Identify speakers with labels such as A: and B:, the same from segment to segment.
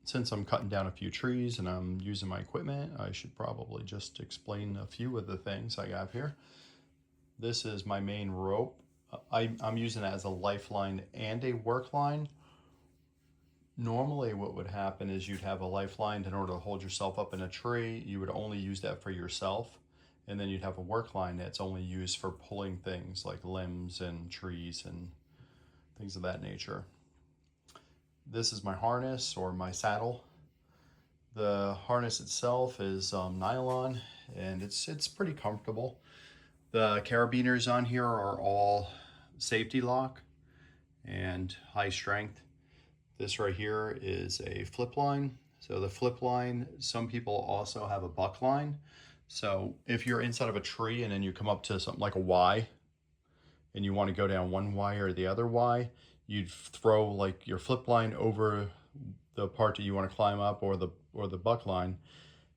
A: Since I'm cutting down a few trees and I'm using my equipment, I should probably just explain a few of the things I have here. This is my main rope. I'm using it as a lifeline and a work line. Normally what would happen is you'd have a lifeline in order to hold yourself up in a tree. You would only use that for yourself. And then you'd have a work line that's only used for pulling things like limbs and trees and things of that nature. This is my harness or my saddle. The harness itself is nylon and it's pretty comfortable. The carabiners on here are all safety lock and high strength. This right here is a flip line. So the flip line, some people also have a buck line. So if you're inside of a tree and then you come up to something like a Y and you want to go down one Y or the other Y, you'd throw like your flip line over the part that you want to climb up or the buck line,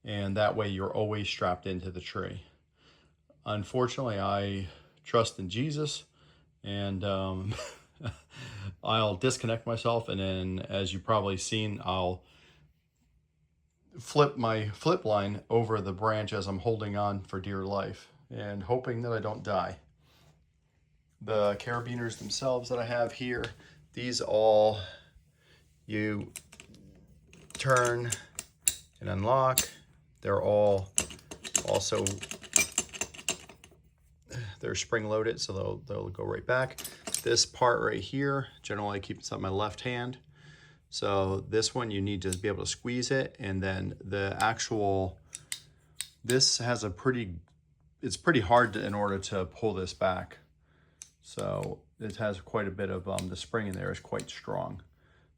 A: and that way you're always strapped into the tree. Unfortunately, I trust in Jesus, and I'll disconnect myself, and then as you've probably seen, I'll flip my flip line over the branch as I'm holding on for dear life and hoping that I don't die. The carabiners themselves that I have here, these all you turn and unlock. They're all also, they're spring loaded, so they'll go right back. This part right here, generally I keep this on my left hand. So this one you need to be able to squeeze it, and then the actual, this has a it's pretty hard in order to pull this back. So it has quite a bit of, the spring in there is quite strong.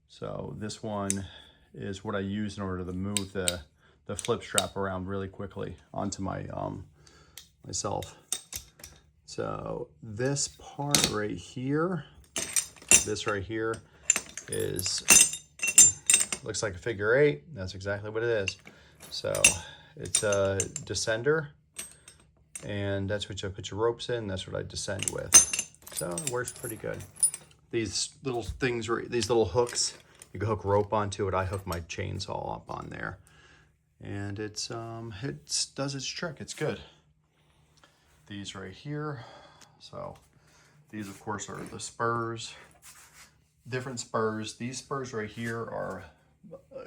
A: So this one is what I use in order to move the flip strap around really quickly onto my myself. So this part right here, this right here is, looks like a figure 8. That's exactly what it is. So it's a descender, and that's what you put your ropes in. That's what I descend with. So it works pretty good. These little things, these little hooks, you can hook rope onto it. I hook my chainsaw up on there, and it does its trick. It's good. These right here. So these, of course, are the spurs. Different spurs. These spurs right here are,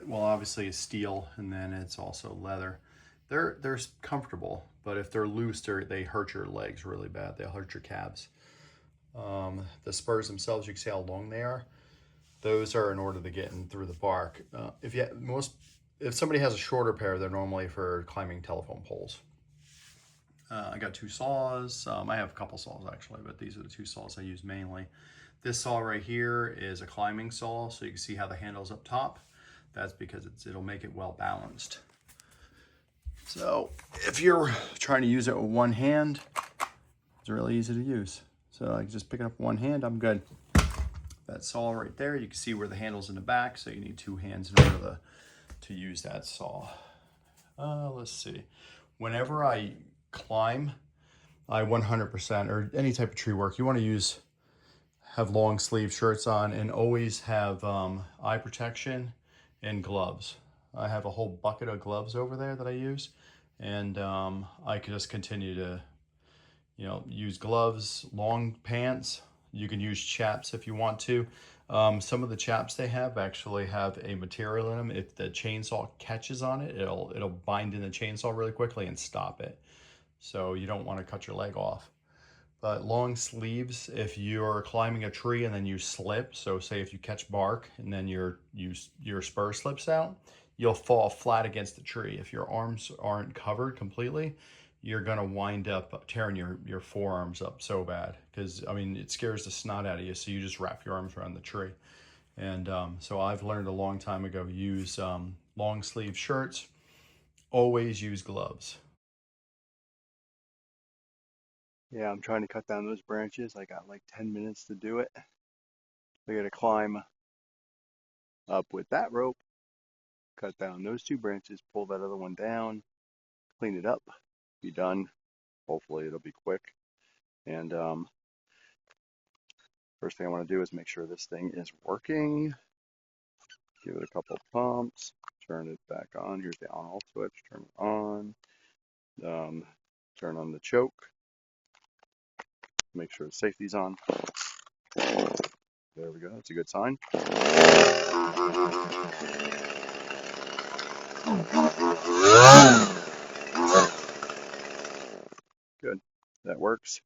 A: well, obviously steel, and then it's also leather. They're comfortable, but if they're loose, they hurt your legs really bad. They'll hurt your calves. The spurs themselves, you can see how long they are. Those are in order to get in through the bark. If somebody has a shorter pair, they're normally for climbing telephone poles. I got 2 saws. I have a couple saws actually, but these are the 2 saws I use mainly. This saw right here is a climbing saw, so you can see how the handle's up top. That's because it'll make it well balanced. So if you're trying to use it with one hand, it's really easy to use. So I just pick it up with one hand, I'm good. That saw right there, you can see where the handle's in the back, so you need 2 hands in order to use that saw. Let's see. Whenever I climb, I 100%, or any type of tree work, you want to have long sleeve shirts on, and always have eye protection and gloves. I have a whole bucket of gloves over there that I use, and I could just continue to, use gloves, long pants. You can use chaps if you want to. Some of the chaps they have actually have a material in them. If the chainsaw catches on it, it'll bind in the chainsaw really quickly and stop it. So you don't want to cut your leg off. But long sleeves, if you're climbing a tree and then you slip, so say if you catch bark and then your spur slips out, you'll fall flat against the tree. If your arms aren't covered completely, you're gonna wind up tearing your forearms up so bad, because I mean it scares the snot out of you. So you just wrap your arms around the tree. And so I've learned a long time ago, use long sleeve shirts. Always use gloves. Yeah, I'm trying to cut down those branches. I got like 10 minutes to do it. I gotta climb up with that rope, cut down those 2 branches, pull that other one down, clean it up, be done. Hopefully it'll be quick. And first thing I want to do is make sure this thing is working. Give it a couple pumps.
B: once, turn it back on. Here's the on-off switch. Turn it on. Turn on the choke. Make sure the safety's on. There we go. That's a good sign. Good. That works.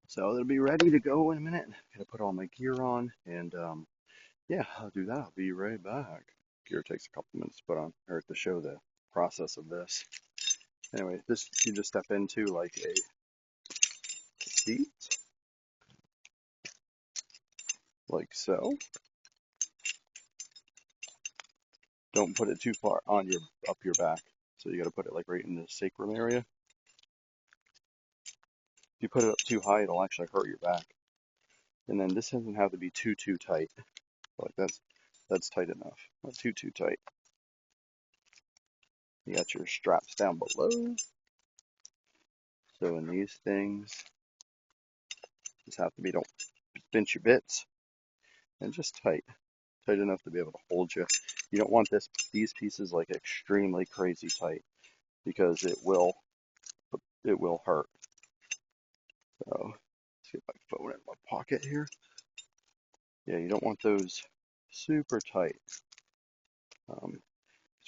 B: So it'll be ready to go in a minute. Gotta put all my gear on, and yeah, I'll do that. I'll be right back. Gear takes a couple minutes to put on, or to show the process of this. Anyway, this you just step into like a seat, like so. Don't put it too far on your up your back. So you got to put it like right in the sacrum area. If you put it up too high, it'll actually hurt your back. And then this doesn't have to be too tight. Like that's tight enough. Not too tight. You got your straps down below. So in these things, just have to be, don't pinch your bits, and just tight enough to be able to hold you. You don't want these pieces like extremely crazy tight, because it will hurt. So let's get my phone in my pocket here. Yeah, you don't want those super tight. So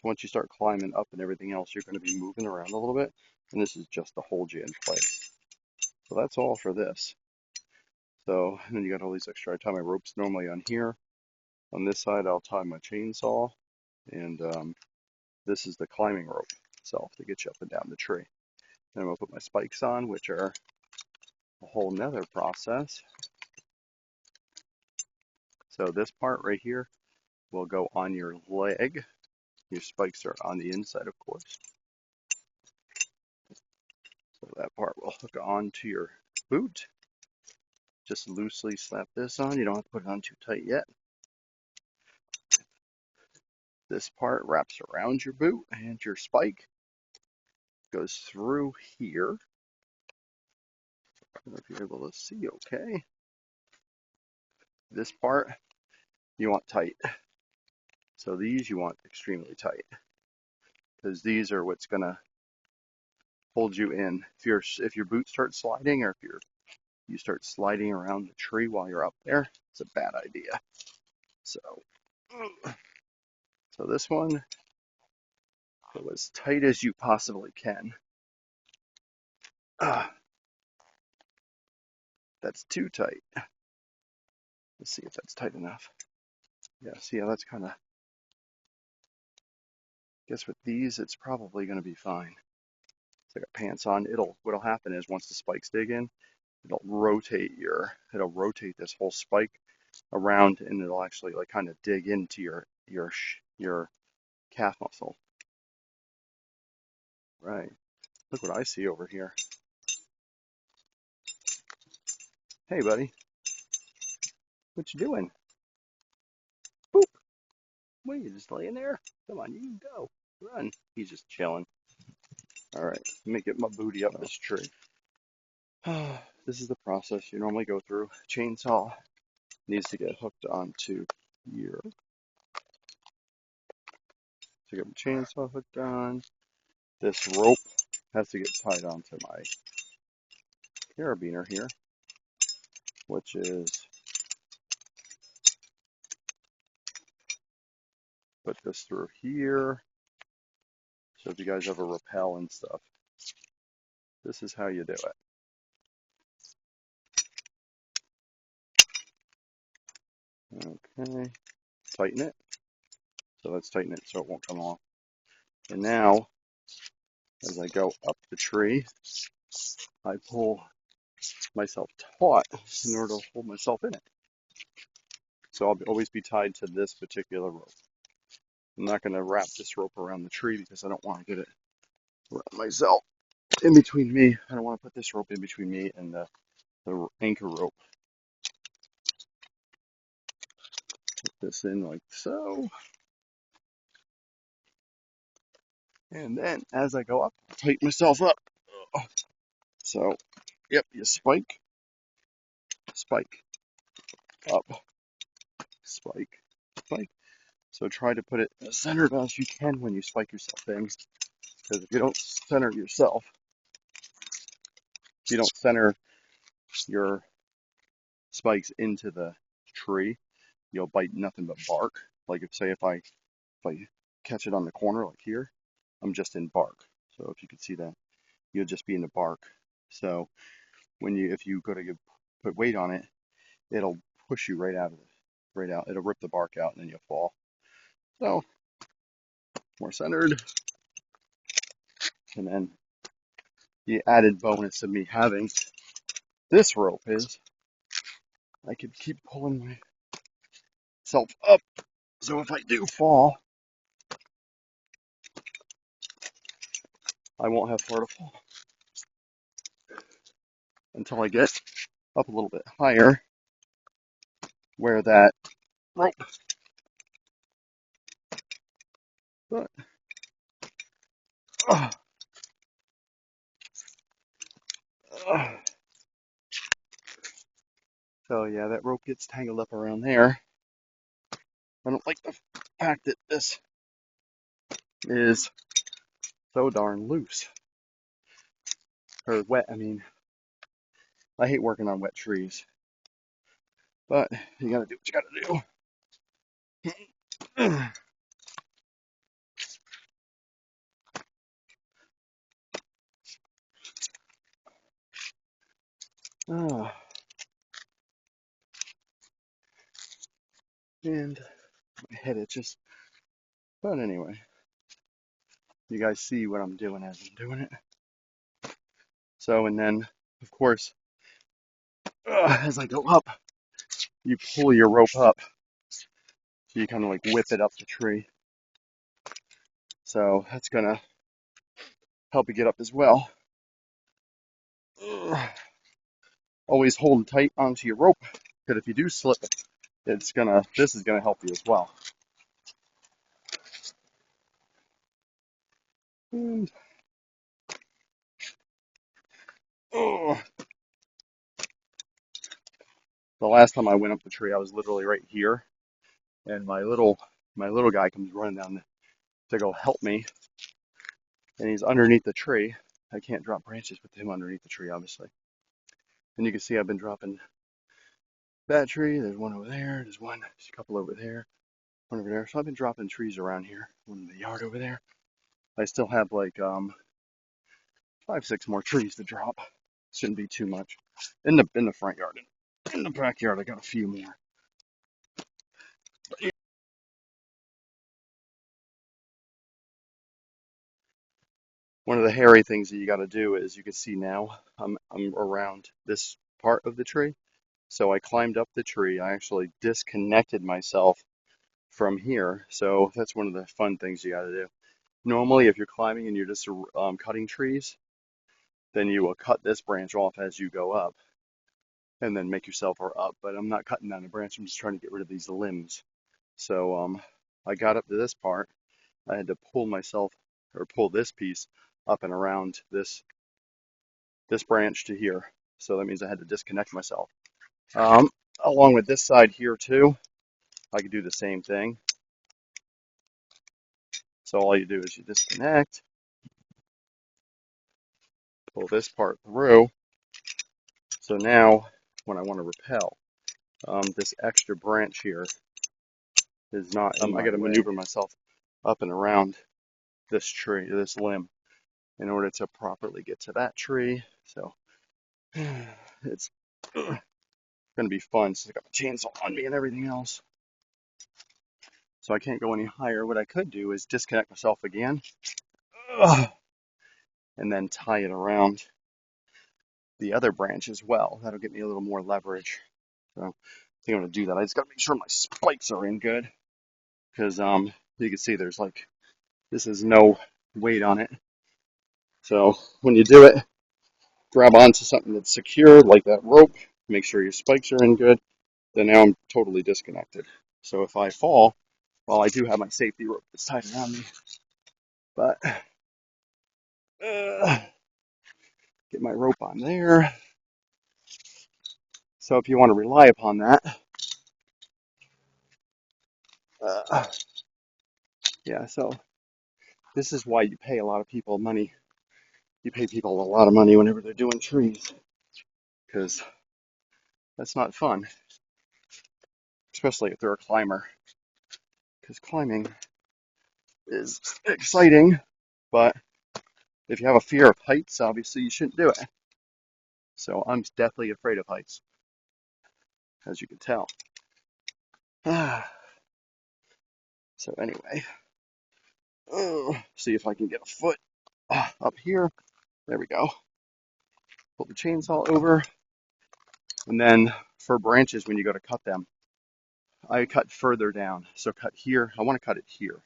B: once you start climbing up and everything else, you're going to be moving around a little bit, and this is just to hold you in place. So that's all for this. So, and then you got all these extra. I tie my ropes normally on here. On this side, I'll tie my chainsaw, and this is the climbing rope itself to get you up and down the tree. Then I'm going to put my spikes on, which are a whole nother process. So this part right here will go on your leg. Your spikes are on the inside, of course. So that part will hook onto your boot. Just loosely slap this on. You don't have to put it on too tight yet. This part wraps around your boot, and your spike goes through here. I don't know if you're able to see okay. This part you want tight. So these you want extremely tight, because these are what's going to hold you in. If your boot starts sliding, or if you start sliding around the tree while you're up there, it's a bad idea. So this one, go as tight as you possibly can. That's too tight. Let's see if that's tight enough. Yeah, see how that's kind of, guess with these, it's probably going to be fine. So I got pants on. What'll happen is once the spikes dig in, it'll rotate this whole spike around, and it'll actually like kind of dig into your calf muscle. Right. Look what I see over here. Hey, buddy. What you doing? Boop. What, are you just laying there? Come on, you can go. Run. He's just chilling. All right, let me get my booty up this tree. This is the process you normally go through. Chainsaw needs to get hooked onto here. So get my chainsaw hooked on. This rope has to get tied onto my carabiner here, which is, put this through here. So if you guys ever rappel and stuff, this is how you do it. Okay, tighten it. So let's tighten it so it won't come off. And now, as I go up the tree, I pull myself taut in order to hold myself in it. So I'll always be tied to this particular rope. I'm not going to wrap this rope around the tree because I don't want to get it around myself. In between me, I don't want to put this rope in between me and the anchor rope. Put this in like so. And then as I go up, I'll tighten myself up. So, yep, you spike, up, spike, spike. So try to put it as centered as you can when you spike yourself things. Because if you don't center yourself, if you don't center your spikes into the tree, you'll bite nothing but bark. Like if I catch it on the corner like here, I'm just in bark. So if you could see that, you'll just be in the bark. So if you go to put weight on it, it'll push you right out of it, right out. It'll rip the bark out and then you'll fall. So more centered. And then the added bonus of me having this rope is I could keep pulling myself up. So if I do fall, I won't have far to fall until I get up a little bit higher where that rope. But, uh, uh, so yeah, that rope gets tangled up around there. I don't like the fact that this is so darn loose or wet. I mean, I hate working on wet trees, but you gotta do what you gotta do. Ah, and my head itches. But anyway, you guys see what I'm doing as I'm doing it. So, and then, of course, as I go up, you pull your rope up. So you kind of like whip it up the tree. So that's gonna help you get up as well. Always hold tight onto your rope, because if you do slip, this is gonna help you as well. And, oh, the last time I went up the tree, I was literally right here, and my little guy comes running down to go help me, and he's underneath the tree. I can't drop branches with him underneath the tree, obviously. And you can see I've been dropping that tree. There's one over there. There's a couple over there, one over there. So I've been dropping trees around here. One in the yard over there. I still have like 5, 6 more trees to drop. Shouldn't be too much. In the front yard. In the backyard, I got a few more. One of the hairy things that you got to do is you can see now I'm around this part of the tree. So I climbed up the tree. I actually disconnected myself from here. So that's one of the fun things you got to do. Normally, if you're climbing and you're just cutting trees, then you will cut this branch off as you go up and then make yourself up. But I'm not cutting down the branch. I'm just trying to get rid of these limbs. So I got up to this part. I had to pull this piece up and around this branch to here. So that means I had to disconnect myself. Along with this side here too, I could do the same thing. So all you do is you disconnect, pull this part through. So now when I want to rappel, this extra branch here is not, I got to maneuver myself up and around this limb in order to properly get to that tree. So it's going to be fun. So I got my chainsaw on me and everything else. So I can't go any higher. What I could do is disconnect myself again and then tie it around the other branch as well. That'll get me a little more leverage. So I think I'm going to do that. I just got to make sure my spikes are in good because you can see this is no weight on it. So when you do it, grab onto something that's secure like that rope, make sure your spikes are in good. Then now I'm totally disconnected. So if I fall, well, I do have my safety rope that's tied around me, but get my rope on there. So if you want to rely upon that, Yeah, so this is why you pay a lot of people money. You pay people a lot of money whenever they're doing trees, because that's not fun, especially if they're a climber, because climbing is exciting, but if you have a fear of heights, obviously you shouldn't do it. So I'm deathly afraid of heights, as you can tell. So anyway, see if I can get a foot up here. There we go. Pull the chainsaw over, and then for branches, when you go to cut them, I cut further down. So cut here. I want to cut it here,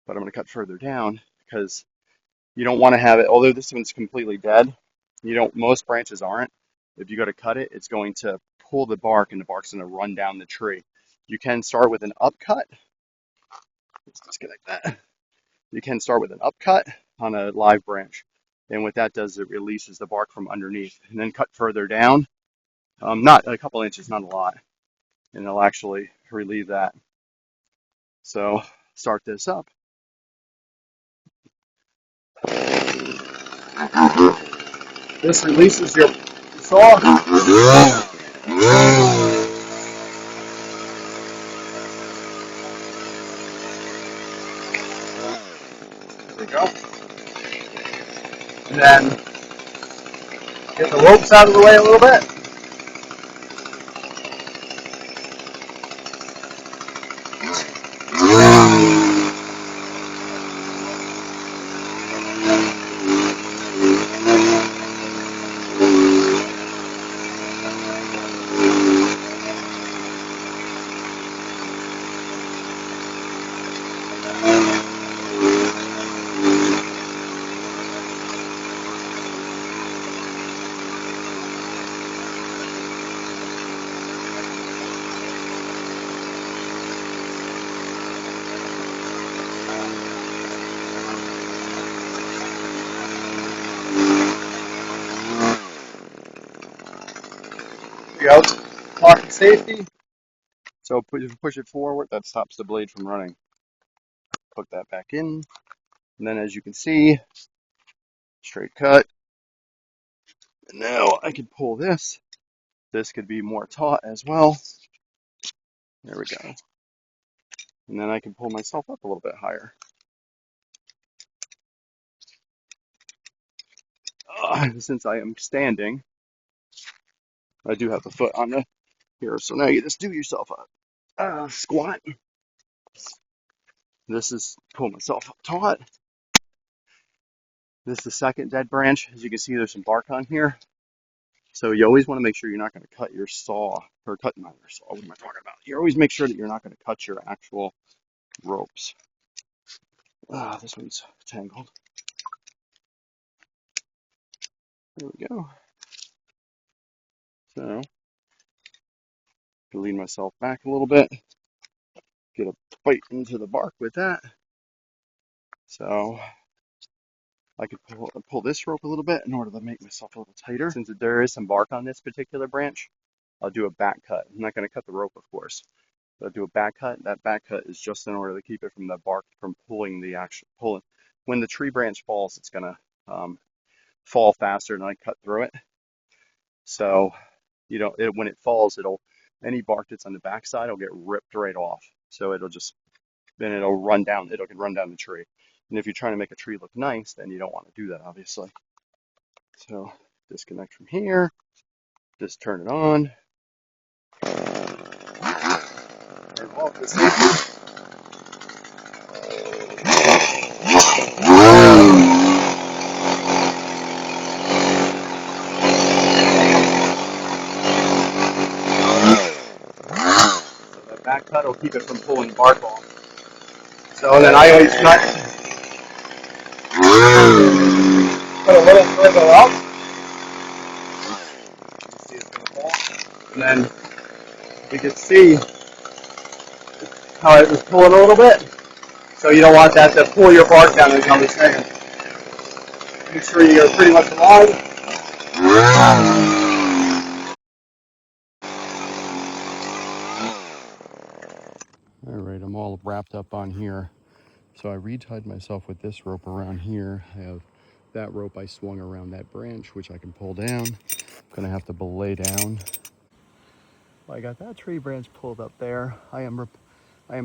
B: but I'm going to cut further down because you don't want to have it. Although this one's completely dead, you don't. Most branches aren't. If you go to cut it, it's going to pull the bark, and the bark's going to run down the tree. You can start with an upcut. Let's disconnect that. You can start with an upcut on a live branch. And what that does, it releases the bark from underneath. And then cut further down, not a couple inches, not a lot. And it'll actually relieve that. So start this up. This releases your saw. There we go. And then get the ropes out of the way a little bit. There we go. Talking safety. So push it forward. That stops the blade from running. Put that back in. And then as you can see, straight cut. And now I can pull this. This could be more taut as well. There we go. And then I can pull myself up a little bit higher. Since I am standing, I do have the foot on the here. So now you just do yourself a squat. This is pull myself up taut. This is the second dead branch. As you can see, there's some bark on here. So you always want to make sure you're not going to cut your saw, or cut not your saw. What am I talking about? You always make sure that you're not going to cut your actual ropes. This one's tangled. There we go. So lean myself back a little bit, get a bite into the bark with that. So I could pull this rope a little bit in order to make myself a little tighter. Since there is some bark on this particular branch, I'll do a back cut. I'm not going to cut the rope, of course, but I'll do a back cut. That back cut is just in order to keep it from the bark from pulling the actual pulling. When the tree branch falls, it's going to fall faster than I cut through it. So you know, when it falls, any bark that's on the backside will get ripped right off. So it'll run down. It can run down the tree. And if you're trying to make a tree look nice, then you don't want to do that, obviously. So disconnect from here. Just turn it on. Turn off the safety. So the back cut will keep it from pulling bark off. So then I always put a little further up. See it's going to fall. And then you can see how it was pulling a little bit. So you don't want that to pull your bark down, as I was saying. Make sure you're pretty much aligned. All right, I'm all wrapped up on here.
A: So I retied myself with this rope around here. I have that rope I swung around that branch, which I can pull down. I'm gonna have to belay down. Well, I got that tree branch pulled up there. I am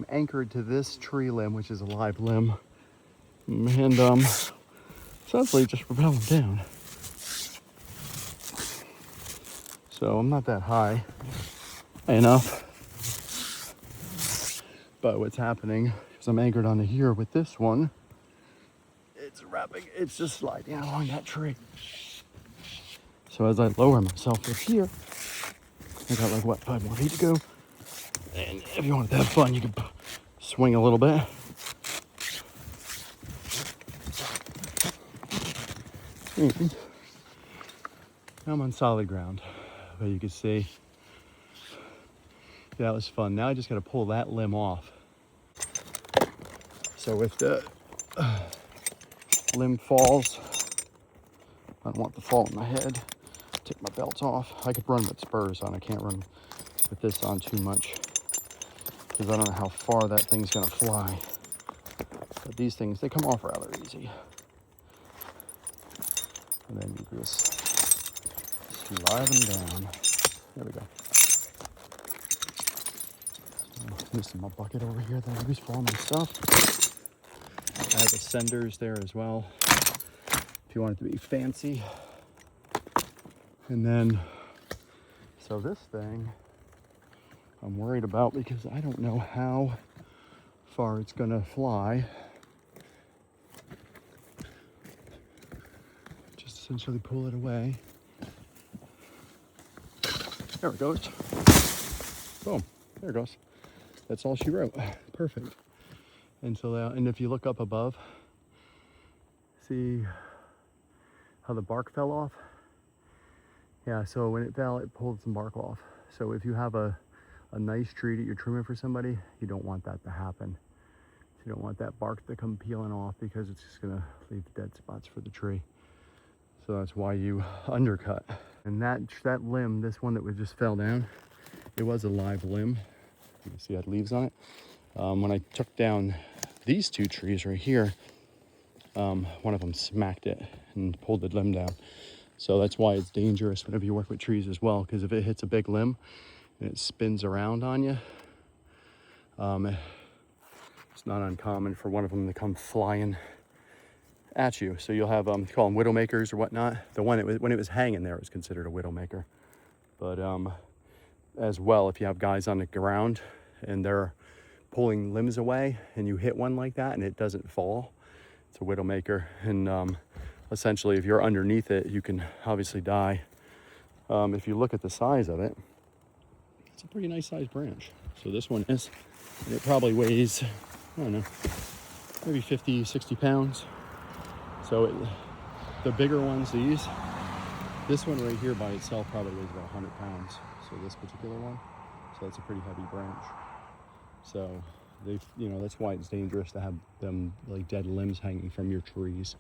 A: anchored to this tree limb, which is a live limb, and essentially just propelling down. So I'm not that high enough, but what's happening is I'm anchored onto here with this one. It's just sliding along that tree. So as I lower myself up here, I got like what, 5 more feet to go. And if you wanted to have fun, you could swing a little bit. And I'm on solid ground, but you can see that was fun. Now I just got to pull that limb off. So if the limb falls, I don't want the fall on my head. Take my belt off. I could run with spurs on. I can't run with this on too much because I don't know how far that thing's gonna fly. But these things, they come off rather easy. And then you just slide them down. There we go. Missing my bucket over here that I use for all my stuff. I have ascenders there as well, if you want it to be fancy. And then, so this thing, I'm worried about because I don't know how far it's gonna fly. Just essentially pull it away. There it goes. Boom, there it goes. That's all she wrote. Perfect. And so, and if you look up above, see how the bark fell off? Yeah, so when it fell, it pulled some bark off. So if you have a nice tree that you're trimming for somebody, you don't want that to happen. You don't want that bark to come peeling off because it's just gonna leave dead spots for the tree. So that's why you undercut. And that limb, this one that just fell down, it was a live limb. You can see it had leaves on it. When I took down these 2 trees right here, one of them smacked it and pulled the limb down. So that's why it's dangerous whenever you work with trees as well, because if it hits a big limb and it spins around on you, it's not uncommon for one of them to come flying at you. So you'll have, call them widowmakers or whatnot. The one, when it was hanging there, it was considered a widowmaker. But as well, if you have guys on the ground and they're pulling limbs away and you hit one like that and it doesn't fall, it's a widowmaker. And essentially, if you're underneath it, you can obviously die. If you look at the size of it, it's a pretty nice sized branch. So this one is, and it probably weighs, I don't know, maybe 50, 60 pounds. So the bigger ones, this one right here by itself probably weighs about 100 pounds. So this particular one, so that's a pretty heavy branch. So that's why it's dangerous to have them like dead limbs hanging from your trees.